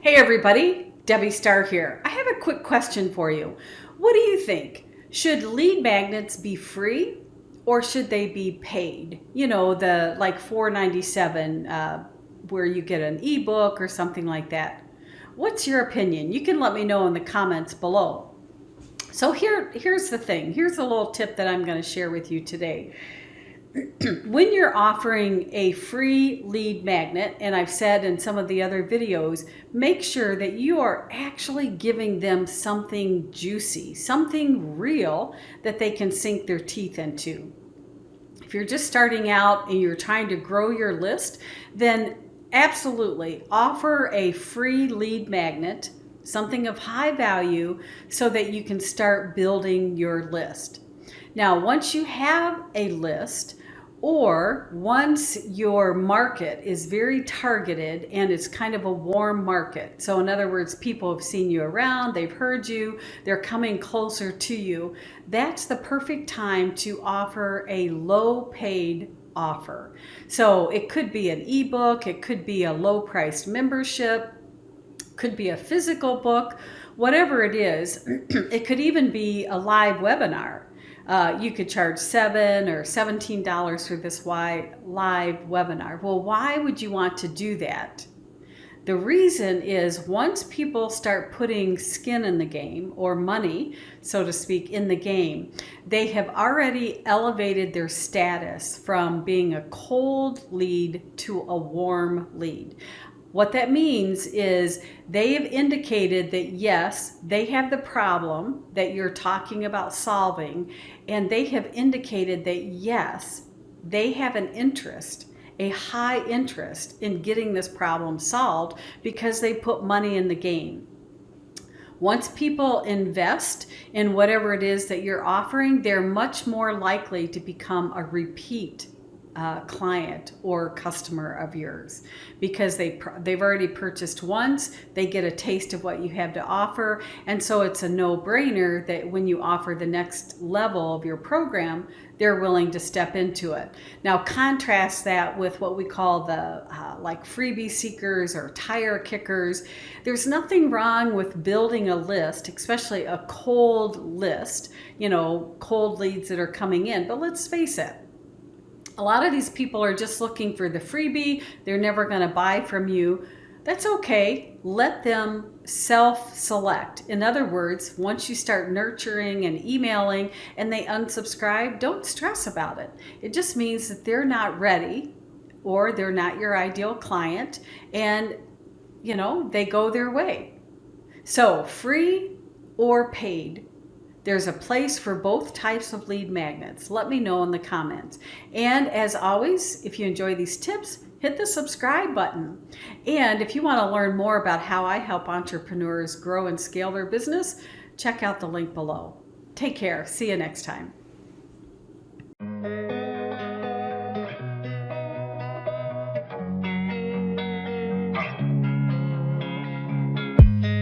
Hey everybody, Debbi Starr here. I have a quick question for you. What do you think? Should lead magnets be free or should they be paid? You know, the like $4.97 where you get an ebook or something like that. What's your opinion? You can let me know in the comments below. So here's the thing. Here's a little tip that I'm going to share with you today. When you're offering a free lead magnet, and I've said in some of the other videos, make sure that you are actually giving them something juicy, something real that they can sink their teeth into. If you're just starting out and you're trying to grow your list, then absolutely offer a free lead magnet, something of high value, so that you can start building your list. Now, once you have a list, or once your market is very targeted and it's kind of a warm market, so in other words, people have seen you around, they've heard you, they're coming closer to you, that's the perfect time to offer a low paid offer. So it could be an ebook, it could be a low priced membership, could be a physical book, whatever it is. It could even be a live webinar. You could charge $7 or $17 for this live webinar. Well, why would you want to do that? The reason is once people start putting skin in the game, or money, so to speak, in the game, they have already elevated their status from being a cold lead to a warm lead. What that means is they have indicated that yes, they have the problem that you're talking about solving, and they have indicated that yes, they have an interest, a high interest in getting this problem solved because they put money in the game. Once people invest in whatever it is that you're offering, they're much more likely to become a repeat client or customer of yours because they've already purchased once, they get a taste of what you have to offer, and so it's a no-brainer that when you offer the next level of your program, they're willing to step into it. Now contrast that with what we call the like freebie seekers or tire kickers. There's nothing wrong with building a list, especially a cold list, you know, cold leads that are coming in, but let's face it, a lot of these people are just looking for the freebie. They're never going to buy from you. That's okay. Let them self-select. In other words, once you start nurturing and emailing and they unsubscribe, don't stress about it. It just means that they're not ready or they're not your ideal client and, you know, they go their way. So free or paid, there's a place for both types of lead magnets. Let me know in the comments. And as always, if you enjoy these tips, hit the subscribe button. And if you want to learn more about how I help entrepreneurs grow and scale their business, check out the link below. Take care. See you next time.